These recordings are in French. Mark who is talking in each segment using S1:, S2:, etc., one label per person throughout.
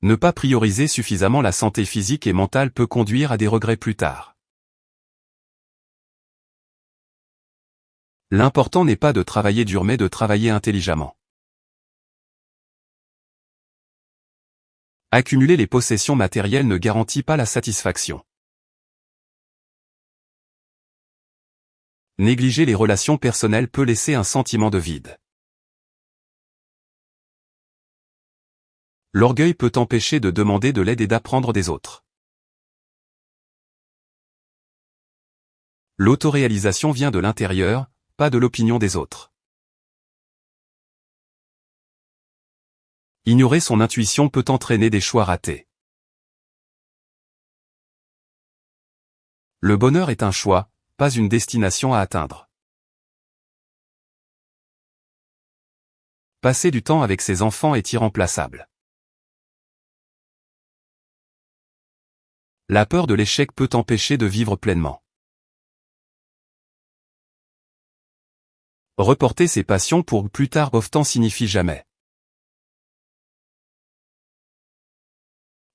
S1: Ne pas prioriser suffisamment la santé physique et mentale peut conduire à des regrets plus tard. L'important n'est pas de travailler dur mais de travailler intelligemment. Accumuler les possessions matérielles ne garantit pas la satisfaction. Négliger les relations personnelles peut laisser un sentiment de vide. L'orgueil peut empêcher de demander de l'aide et d'apprendre des autres. L'autoréalisation vient de l'intérieur, pas de l'opinion des autres. Ignorer son intuition peut entraîner des choix ratés. Le bonheur est un choix, pas une destination à atteindre. Passer du temps avec ses enfants est irremplaçable. La peur de l'échec peut empêcher de vivre pleinement. Reporter ses passions pour plus tard often signifie jamais.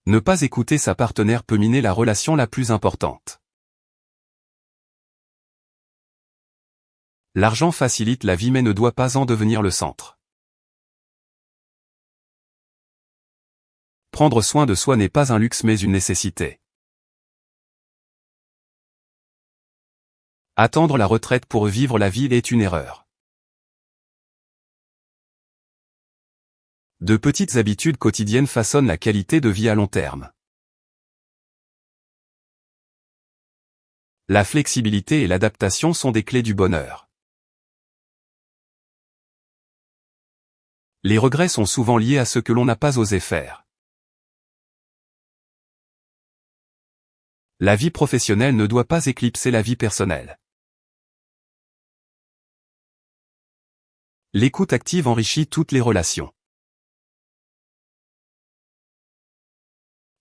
S1: Ne pas écouter sa partenaire peut miner la relation la plus importante. L'argent facilite la vie mais ne doit pas en devenir le centre. Prendre soin de soi n'est pas un luxe mais une nécessité. Attendre la retraite pour vivre la vie est une erreur. De petites habitudes quotidiennes façonnent la qualité de vie à long terme. La flexibilité et l'adaptation sont des clés du bonheur. Les regrets sont souvent liés à ce que l'on n'a pas osé faire. La vie professionnelle ne doit pas éclipser la vie personnelle. L'écoute active enrichit toutes les relations.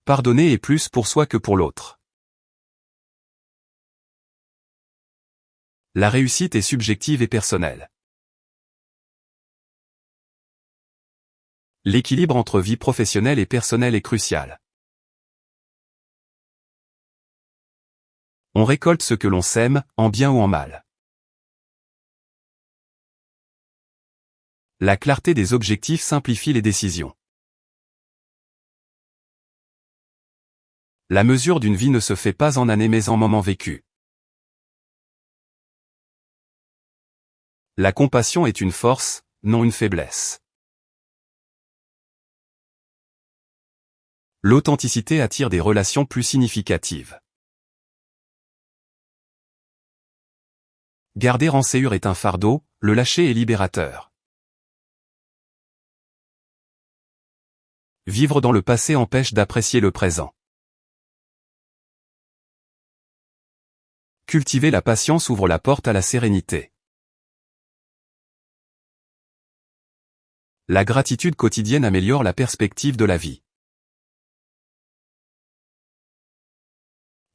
S1: Pardonner est plus pour soi que pour l'autre. La réussite est subjective et personnelle. L'équilibre entre vie professionnelle et personnelle est crucial. On récolte ce que l'on sème, en bien ou en mal. La clarté des objectifs simplifie les décisions. La mesure d'une vie ne se fait pas en années mais en moments vécus. La compassion est une force, non une faiblesse. L'authenticité attire des relations plus significatives. Garder rancœur est un fardeau, le lâcher est libérateur. Vivre dans le passé empêche d'apprécier le présent. Cultiver la patience ouvre la porte à la sérénité. La gratitude quotidienne améliore la perspective de la vie.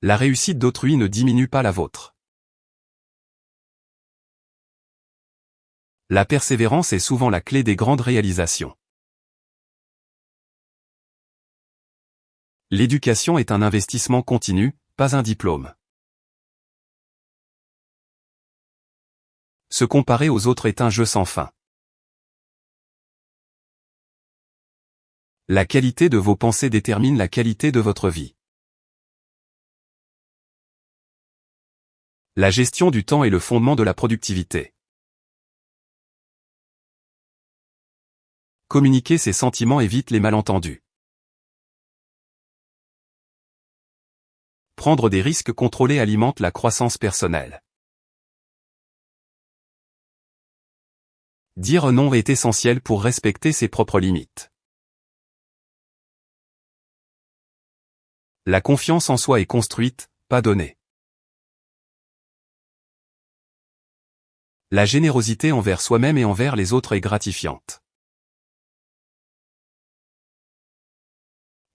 S1: La réussite d'autrui ne diminue pas la vôtre. La persévérance est souvent la clé des grandes réalisations. L'éducation est un investissement continu, pas un diplôme. Se comparer aux autres est un jeu sans fin. La qualité de vos pensées détermine la qualité de votre vie. La gestion du temps est le fondement de la productivité. Communiquer ses sentiments évite les malentendus. Prendre des risques contrôlés alimente la croissance personnelle. Dire non est essentiel pour respecter ses propres limites. La confiance en soi est construite, pas donnée. La générosité envers soi-même et envers les autres est gratifiante.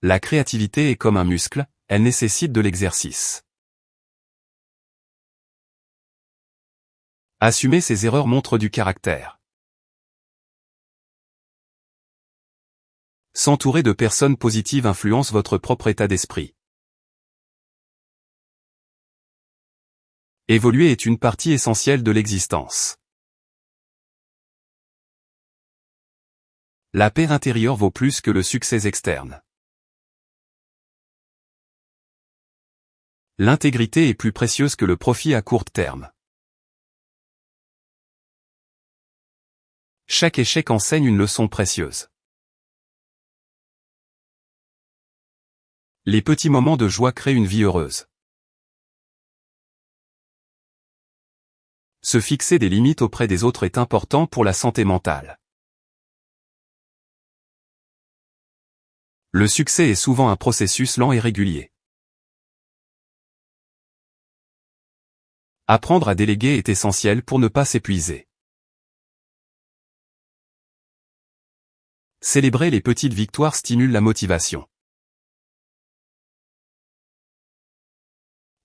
S1: La créativité est comme un muscle, elle nécessite de l'exercice. Assumer ses erreurs montre du caractère. S'entourer de personnes positives influence votre propre état d'esprit. Évoluer est une partie essentielle de l'existence. La paix intérieure vaut plus que le succès externe. L'intégrité est plus précieuse que le profit à court terme. Chaque échec enseigne une leçon précieuse. Les petits moments de joie créent une vie heureuse. Se fixer des limites auprès des autres est important pour la santé mentale. Le succès est souvent un processus lent et régulier. Apprendre à déléguer est essentiel pour ne pas s'épuiser. Célébrer les petites victoires stimule la motivation.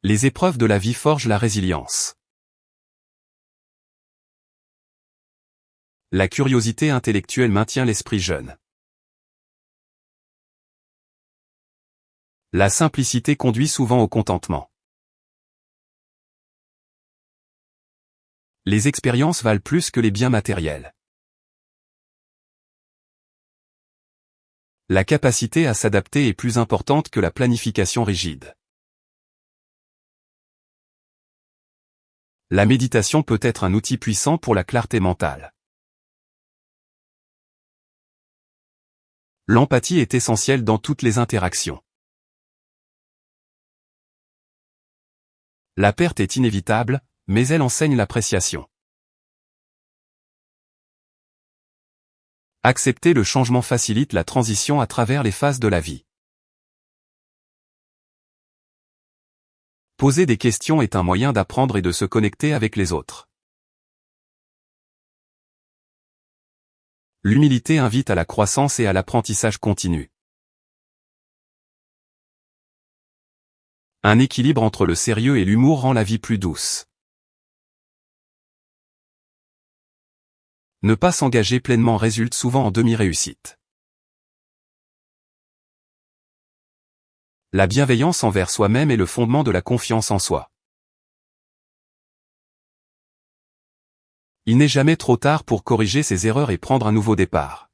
S1: Les épreuves de la vie forgent la résilience. La curiosité intellectuelle maintient l'esprit jeune. La simplicité conduit souvent au contentement. Les expériences valent plus que les biens matériels. La capacité à s'adapter est plus importante que la planification rigide. La méditation peut être un outil puissant pour la clarté mentale. L'empathie est essentielle dans toutes les interactions. La perte est inévitable, mais elle enseigne l'appréciation. Accepter le changement facilite la transition à travers les phases de la vie. Poser des questions est un moyen d'apprendre et de se connecter avec les autres. L'humilité invite à la croissance et à l'apprentissage continu. Un équilibre entre le sérieux et l'humour rend la vie plus douce. Ne pas s'engager pleinement résulte souvent en demi-réussite. La bienveillance envers soi-même est le fondement de la confiance en soi. Il n'est jamais trop tard pour corriger ses erreurs et prendre un nouveau départ.